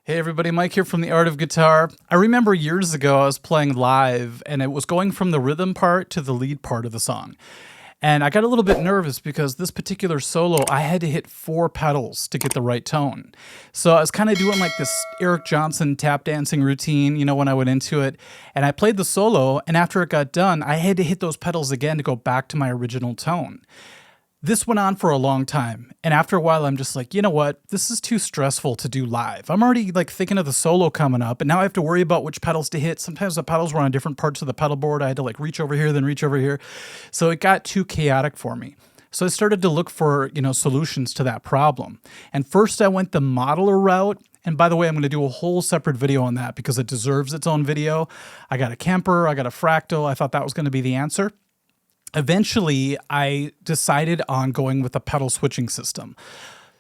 Hey everybody, Mike here from The Art of Guitar. I remember years ago I was playing live and it was going from the rhythm part to the lead part of the song. And I got a little bit nervous because this particular solo, I had to hit 4 pedals to get the right tone. So I was kind of doing like this Eric Johnson tap dancing routine, when I went into it. And I played the solo, and after it got done, I had to hit those pedals again to go back to my original tone. This went on for a long time, and after a while I'm just like, you know what, this is too stressful to do live. I'm already like thinking of the solo coming up, and now I have to worry about which pedals to hit. Sometimes the pedals were on different parts of the pedal board. I had to like reach over here, then reach over here. So it got too chaotic for me. So I started to look for, solutions to that problem. And first I went the modeler route. And by the way, I'm going to do a whole separate video on that because it deserves its own video. I got a Kemper, I got a Fractal. I thought that was going to be the answer. Eventually, I decided on going with a pedal switching system.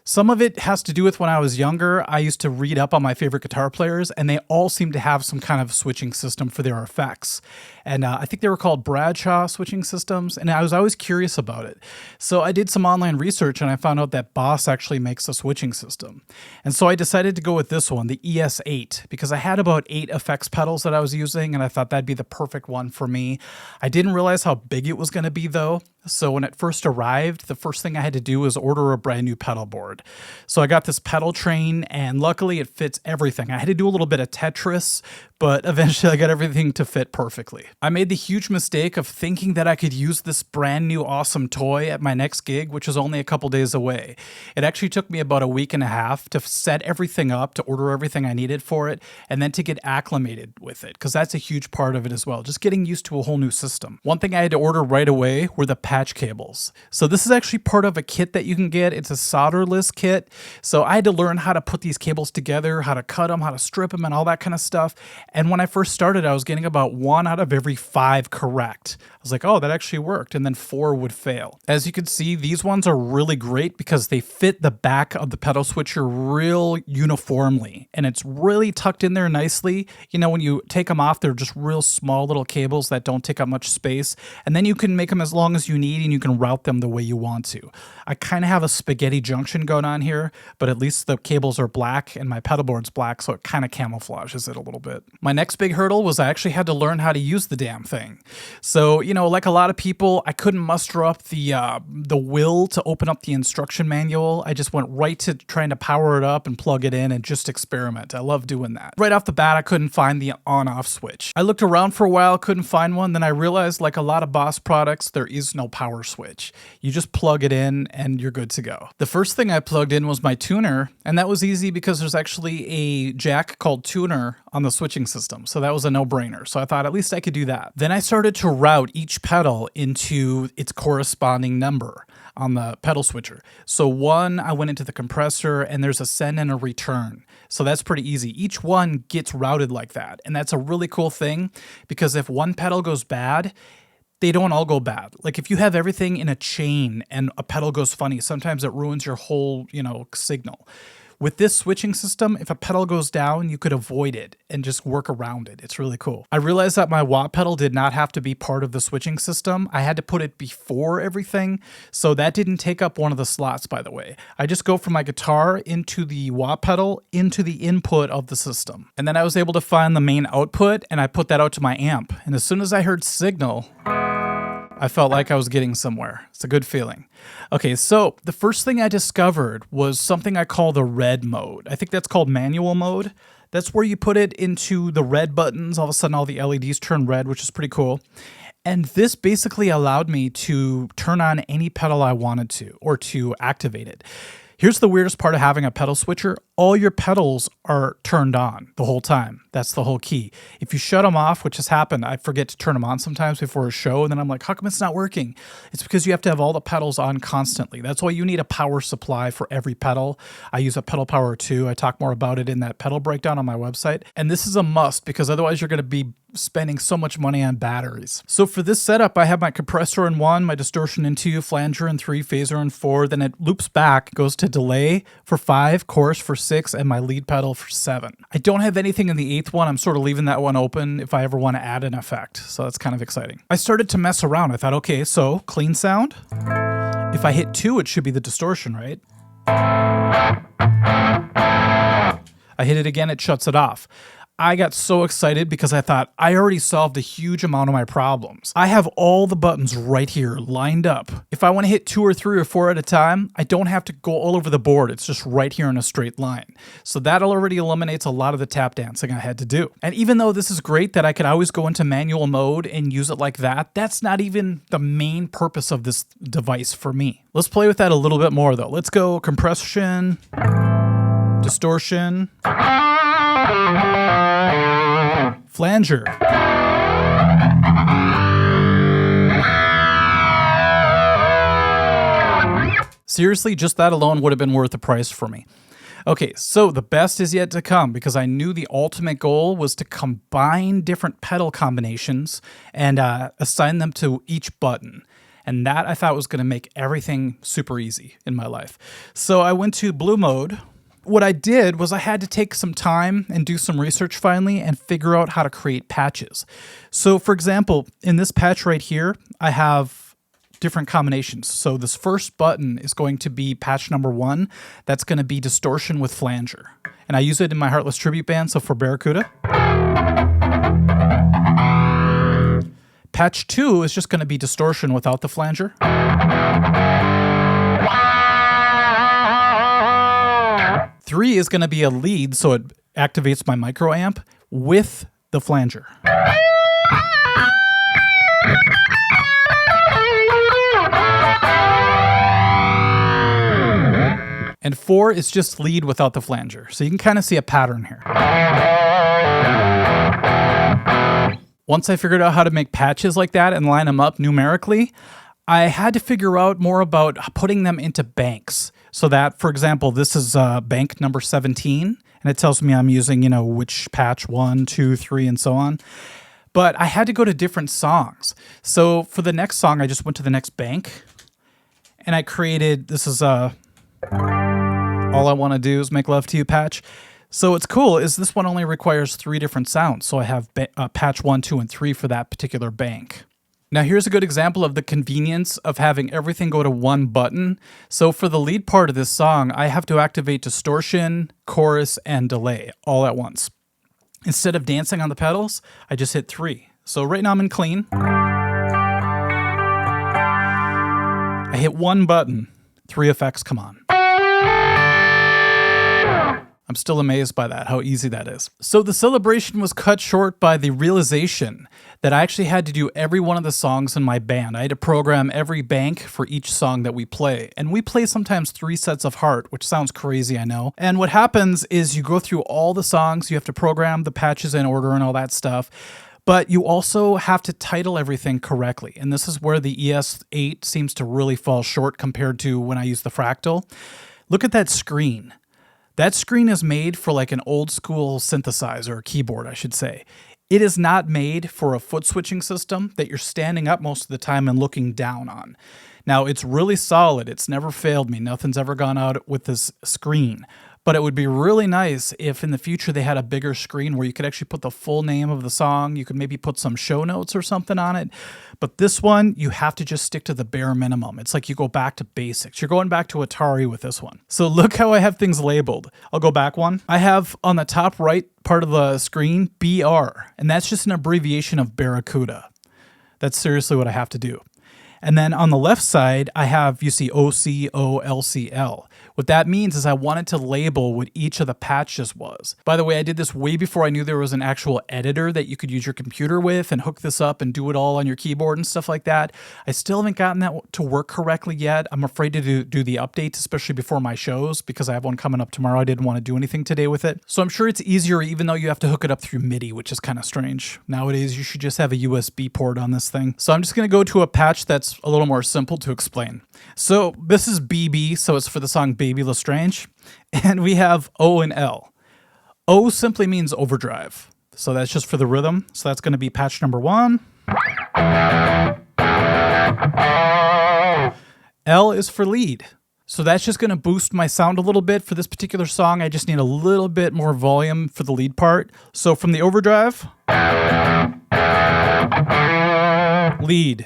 Some of it has to do with when I was younger, I used to read up on my favorite guitar players, and they all seem to have some kind of switching system for their effects. And I think they were called Bradshaw switching systems, and I was always curious about it. So I did some online research, and I found out that Boss actually makes a switching system. And so I decided to go with this one, the ES-8, because I had about 8 effects pedals that I was using, and I thought that'd be the perfect one for me. I didn't realize how big it was going to be, though. So when it first arrived, the first thing I had to do was order a brand new pedal board. So I got this pedal train, and luckily it fits everything. I had to do a little bit of Tetris, but eventually I got everything to fit perfectly. I made the huge mistake of thinking that I could use this brand new awesome toy at my next gig, which was only a couple days away. It actually took me about a week and a half to set everything up, to order everything I needed for it, and then to get acclimated with it, because that's a huge part of it as well, just getting used to a whole new system. One thing I had to order right away were the patch cables. So this is actually part of a kit that you can get. It's a solderless kit. So I had to learn how to put these cables together, how to cut them, how to strip them, and all that kind of stuff. And when I first started, I was getting about 1 out of every 5 correct. I was like, oh, that actually worked. And then 4 would fail. As you can see, these ones are really great because they fit the back of the pedal switcher real uniformly. And it's really tucked in there nicely. When you take them off, they're just real small little cables that don't take up much space. And then you can make them as long as you need, and you can route them the way you want to. I kind of have a spaghetti junction going on here, but at least the cables are black and my pedal board's black, so it kind of camouflages it a little bit. My next big hurdle was I actually had to learn how to use the damn thing. So, like a lot of people, I couldn't muster up the will to open up the instruction manual. I just went right to trying to power it up and plug it in and just experiment. I love doing that. Right off the bat, I couldn't find the on-off switch. I looked around for a while, couldn't find one. Then I realized, like a lot of Boss products, there is no power switch. You just plug it in and you're good to go. The first thing I plugged in was my tuner, and that was easy because there's actually a jack called tuner on the switching system. So that was a no-brainer. So I thought at least I could do that. Then I started to route each pedal into its corresponding number on the pedal switcher. So 1, I went into the compressor, and there's a send and a return. So that's pretty easy. Each one gets routed like that. And that's a really cool thing because if one pedal goes bad, they don't all go bad. Like if you have everything in a chain and a pedal goes funny, sometimes it ruins your whole, signal. With this switching system, if a pedal goes down, you could avoid it and just work around it. It's really cool. I realized that my wah pedal did not have to be part of the switching system. I had to put it before everything, so that didn't take up one of the slots, by the way. I just go from my guitar into the wah pedal into the input of the system. And then I was able to find the main output, and I put that out to my amp. And as soon as I heard signal, I felt like I was getting somewhere. It's a good feeling. Okay, so the first thing I discovered was something I call the red mode. I think that's called manual mode. That's where you put it into the red buttons. All of a sudden, all the LEDs turn red, which is pretty cool. And this basically allowed me to turn on any pedal I wanted to, or to activate it. Here's the weirdest part of having a pedal switcher. All your pedals are turned on the whole time. That's the whole key. If you shut them off, which has happened, I forget to turn them on sometimes before a show, and then I'm like, how come it's not working? It's because you have to have all the pedals on constantly. That's why you need a power supply for every pedal. I use a Pedal Power 2. I talk more about it in that pedal breakdown on my website. And this is a must because otherwise you're going to be spending so much money on batteries. So for this setup, I have my compressor in 1, my distortion in 2, flanger in 3, phaser in 4, then it loops back, goes to delay for 5, chorus for 6, and my lead pedal for 7. I don't have anything in the 8th one. I'm sort of leaving that one open if I ever want to add an effect. So that's kind of exciting. I started to mess around. I thought, okay, so clean sound. If I hit 2, it should be the distortion, right? I hit it again, it shuts it off. I got so excited because I thought I already solved a huge amount of my problems. I have all the buttons right here lined up. If I want to hit 2 or 3 or 4 at a time, I don't have to go all over the board. It's just right here in a straight line. So that already eliminates a lot of the tap dancing I had to do. And even though this is great that I could always go into manual mode and use it like that, that's not even the main purpose of this device for me. Let's play with that a little bit more though. Let's go compression, distortion, flanger. Seriously, just that alone would have been worth the price for me. Okay, so the best is yet to come because I knew the ultimate goal was to combine different pedal combinations and assign them to each button. And that I thought was going to make everything super easy in my life. So I went to blue mode. What I did was I had to take some time and do some research finally and figure out how to create patches. So for example, in this patch right here, I have different combinations. So this first button is going to be patch number 1. That's going to be distortion with flanger. And I use it in my Heartless tribute band, so for Barracuda. Patch 2 is just going to be distortion without the flanger. 3 is going to be a lead, so it activates my micro amp with the flanger. And 4 is just lead without the flanger. So you can kind of see a pattern here. Once I figured out how to make patches like that and line them up numerically, I had to figure out more about putting them into banks. So that, for example, this is bank number 17, and it tells me I'm using, which patch 1, 2, 3, and so on. But I had to go to different songs. So for the next song, I just went to the next bank, and I created, this is All I Want to Do Is Make Love to You patch. So what's cool is this one only requires 3 different sounds. So I have patch 1, 2, and 3 for that particular bank. Now here's a good example of the convenience of having everything go to one button. So for the lead part of this song, I have to activate distortion, chorus, and delay all at once. Instead of dancing on the pedals, I just hit 3. So right now I'm in clean. I hit 1 button, 3 effects come on. I'm still amazed by that, how easy that is. So the celebration was cut short by the realization that I actually had to do every one of the songs in my band. I had to program every bank for each song that we play. And we play sometimes 3 sets of Heart, which sounds crazy, I know. And what happens is you go through all the songs, you have to program the patches in order and all that stuff. But you also have to title everything correctly. And this is where the ES-8 seems to really fall short compared to when I use the Fractal. Look at that screen. That screen is made for like an old school synthesizer or keyboard, I should say. It is not made for a foot switching system that you're standing up most of the time and looking down on. Now, it's really solid. It's never failed me. Nothing's ever gone out with this screen. But it would be really nice if in the future they had a bigger screen where you could actually put the full name of the song. You could maybe put some show notes or something on it. But this one, you have to just stick to the bare minimum. It's like you go back to basics. You're going back to Atari with this one. So look how I have things labeled. I'll go back one. I have on the top right part of the screen, BR. And that's just an abbreviation of Barracuda. That's seriously what I have to do. And then on the left side, I have, you see OCOLCL. What that means is I wanted to label what each of the patches was. By the way, I did this way before I knew there was an actual editor that you could use your computer with and hook this up and do it all on your keyboard and stuff like that. I still haven't gotten that to work correctly yet. I'm afraid to do the updates, especially before my shows, because I have one coming up tomorrow. I didn't want to do anything today with it. So I'm sure it's easier even though you have to hook it up through MIDI, which is kind of strange. Nowadays, you should just have a USB port on this thing. So I'm just going to go to a patch that's a little more simple to explain. So this is BB, so it's for the song Baby Lestrange, and we have O and L. O simply means overdrive, so that's just for the rhythm, so that's going to be patch number 1. L is for lead, so that's just going to boost my sound a little bit. For this particular song, I just need a little bit more volume for the lead part. So from the overdrive, lead.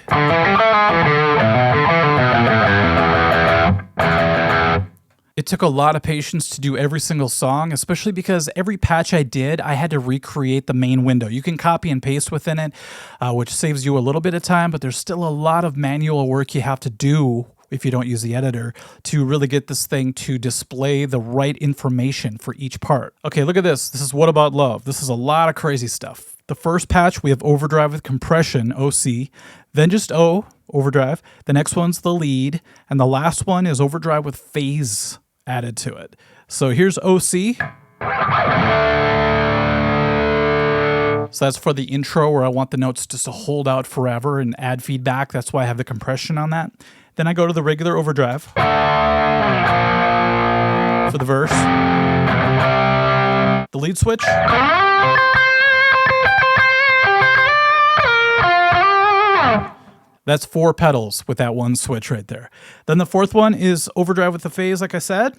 It took a lot of patience to do every single song, especially because every patch I did, I had to recreate the main window. You can copy and paste within it, which saves you a little bit of time, but there's still a lot of manual work you have to do if you don't use the editor to really get this thing to display the right information for each part. Okay, look at this. This is What About Love. This is a lot of crazy stuff. The first patch, we have overdrive with compression, OC, then just O, overdrive. The next one's the lead, and the last one is overdrive with phase added to it. So here's OC. So that's for the intro where I want the notes just to hold out forever and add feedback. That's why I have the compression on that. Then I go to the regular overdrive for the verse. The lead switch. That's 4 pedals with that one switch right there. Then the fourth one is overdrive with the phase, like I said.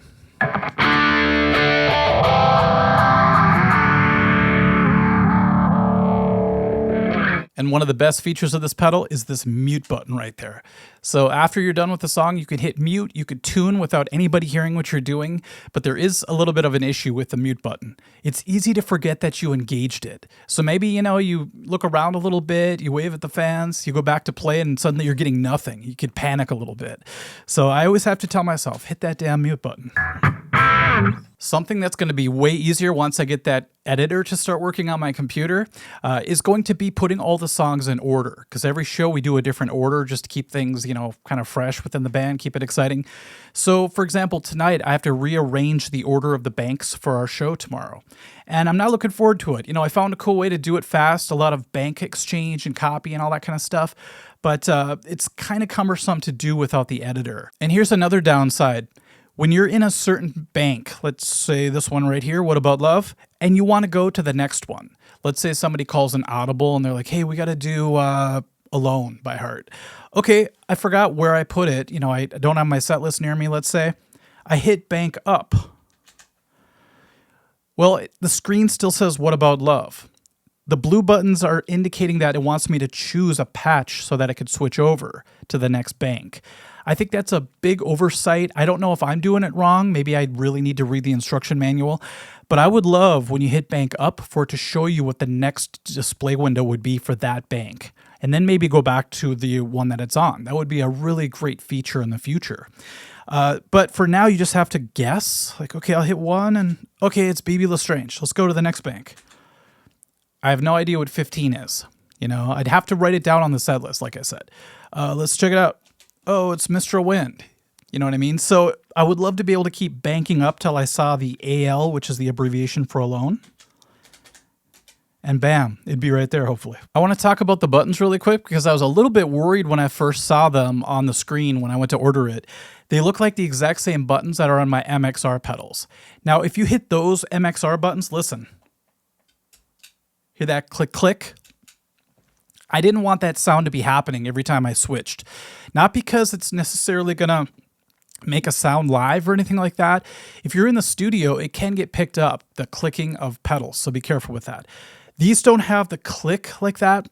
And one of the best features of this pedal is this mute button right there. So after you're done with the song, you could hit mute, you could tune without anybody hearing what you're doing, but there is a little bit of an issue with the mute button. It's easy to forget that you engaged it. So maybe, you look around a little bit, you wave at the fans, you go back to play, and suddenly you're getting nothing. You could panic a little bit. So I always have to tell myself, hit that damn mute button. Something that's going to be way easier once I get that editor to start working on my computer is going to be putting all the songs in order, because every show we do a different order just to keep things, kind of fresh within the band, keep it exciting. So, for example, tonight I have to rearrange the order of the banks for our show tomorrow, and I'm not looking forward to it. I found a cool way to do it fast, a lot of bank exchange and copy and all that kind of stuff, but it's kind of cumbersome to do without the editor. And here's another downside. When you're in a certain bank, let's say this one right here, What About Love, and you want to go to the next one. Let's say somebody calls an audible and they're like, hey, we got to do Alone by Heart. Okay, I forgot where I put it. I don't have my set list near me, let's say. I hit bank up. Well, the screen still says What About Love. The blue buttons are indicating that it wants me to choose a patch so that I could switch over to the next bank. I think that's a big oversight. I don't know if I'm doing it wrong. Maybe I really need to read the instruction manual. But I would love when you hit bank up for it to show you what the next display window would be for that bank. And then maybe go back to the one that it's on. That would be a really great feature in the future. But for now, you just have to guess. Like, okay, I'll hit one and okay, it's BB Lestrange. Let's go to the next bank. I have no idea what 15 is. I'd have to write it down on the set list, like I said. Let's check it out. Oh, it's Mr. Wind. You know what I mean? So I would love to be able to keep banking up till I saw the AL, which is the abbreviation for Alone. And bam, it'd be right there, hopefully. I want to talk about the buttons really quick because I was a little bit worried when I first saw them on the screen when I went to order it. They look like the exact same buttons that are on my MXR pedals. Now, if you hit those MXR buttons, listen. Hear that click, click? I didn't want that sound to be happening every time I switched. Not because it's necessarily going to make a sound live or anything like that. If you're in the studio, it can get picked up, the clicking of pedals, so be careful with that. These don't have the click like that.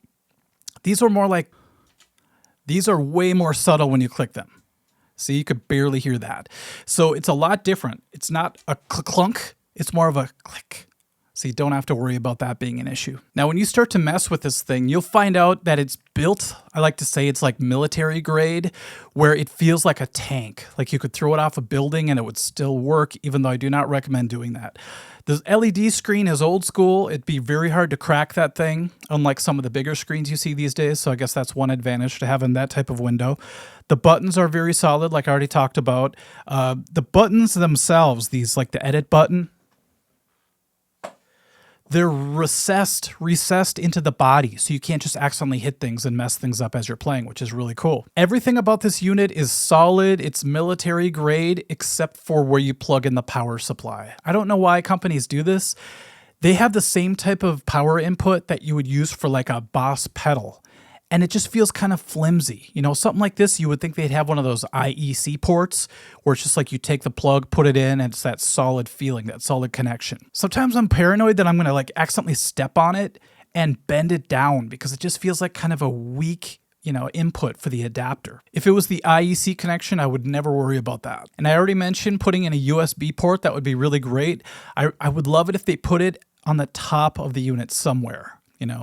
These are way more subtle when you click them. See, you could barely hear that. So it's a lot different. It's not a clunk, it's more of a click. So you don't have to worry about that being an issue. Now, when you start to mess with this thing, you'll find out that it's built, I like to say it's like military grade, where it feels like a tank. Like you could throw it off a building and it would still work, even though I do not recommend doing that. The LED screen is old school. It'd be very hard to crack that thing, unlike some of the bigger screens you see these days. So I guess that's one advantage to having that type of window. The buttons are very solid, like I already talked about. The buttons themselves, these like the edit button, they're recessed into the body, so you can't just accidentally hit things and mess things up as you're playing, which is really cool. Everything about this unit is solid, it's military grade, except for where you plug in the power supply. I don't know why companies do this. They have the same type of power input that you would use for like a Boss pedal, and it just feels kind of flimsy. Something like this, you would think they'd have one of those IEC ports where it's just like you take the plug, put it in, and it's that solid feeling, that solid connection. Sometimes I'm paranoid that I'm going to like accidentally step on it and bend it down because it just feels like kind of a weak input for the adapter. If it was the IEC connection, I would never worry about that. And I already mentioned putting in a USB port. That would be really great. I would love it if they put it on the top of the unit somewhere.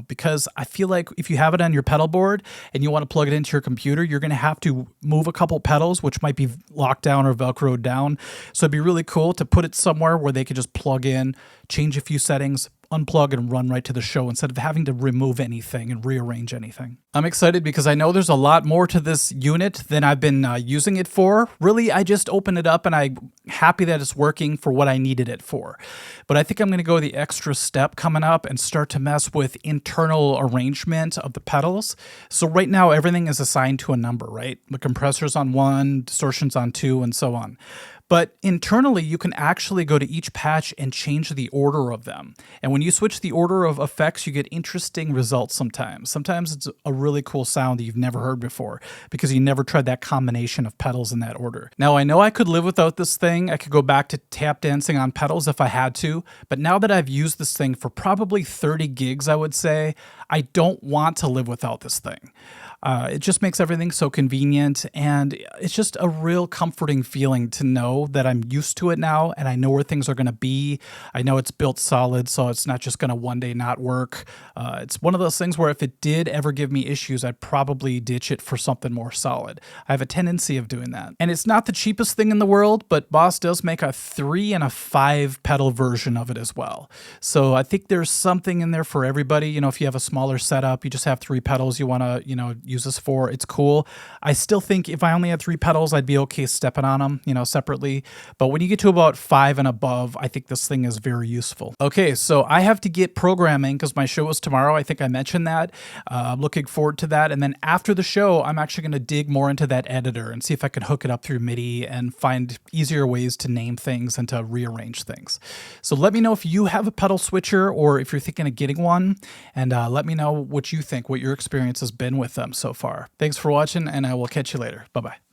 Because I feel like if you have it on your pedal board and you want to plug it into your computer, you're going to have to move a couple pedals, which might be locked down or Velcroed down. So it'd be really cool to put it somewhere where they could just plug in, change a few settings, unplug and run right to the show instead of having to remove anything and rearrange anything. I'm excited because I know there's a lot more to this unit than I've been using it for. Really, I just opened it up and I'm happy that it's working for what I needed it for. But I think I'm going to go the extra step coming up and start to mess with internal arrangement of the pedals. So right now, everything is assigned to a number, right? The compressor's on 1, distortion's on 2, and so on. But internally, you can actually go to each patch and change the order of them. And when you switch the order of effects, you get interesting results sometimes. Sometimes it's a really cool sound that you've never heard before because you never tried that combination of pedals in that order. Now, I know I could live without this thing. I could go back to tap dancing on pedals if I had to. But now that I've used this thing for probably 30 gigs, I would say, I don't want to live without this thing. It just makes everything so convenient, and it's just a real comforting feeling to know that I'm used to it now and I know where things are going to be. I know it's built solid, so it's not just going to one day not work. It's one of those things where if it did ever give me issues, I'd probably ditch it for something more solid. I have a tendency of doing that. And it's not the cheapest thing in the world, but Boss does make a 3 and a 5 pedal version of it as well. So I think there's something in there for everybody. If you have a smaller setup, you just have 3 pedals you want to, use this for, it's cool. I still think if I only had 3 pedals, I'd be okay stepping on them, separately. But when you get to about 5 and above, I think this thing is very useful. Okay, so I have to get programming because my show is tomorrow. I think I mentioned that. I'm looking forward to that. And then after the show, I'm actually going to dig more into that editor and see if I can hook it up through MIDI and find easier ways to name things and to rearrange things. So let me know if you have a pedal switcher or if you're thinking of getting one, and let me know what you think, what your experience has been with them so far. Thanks for watching, and I will catch you later. Bye-bye.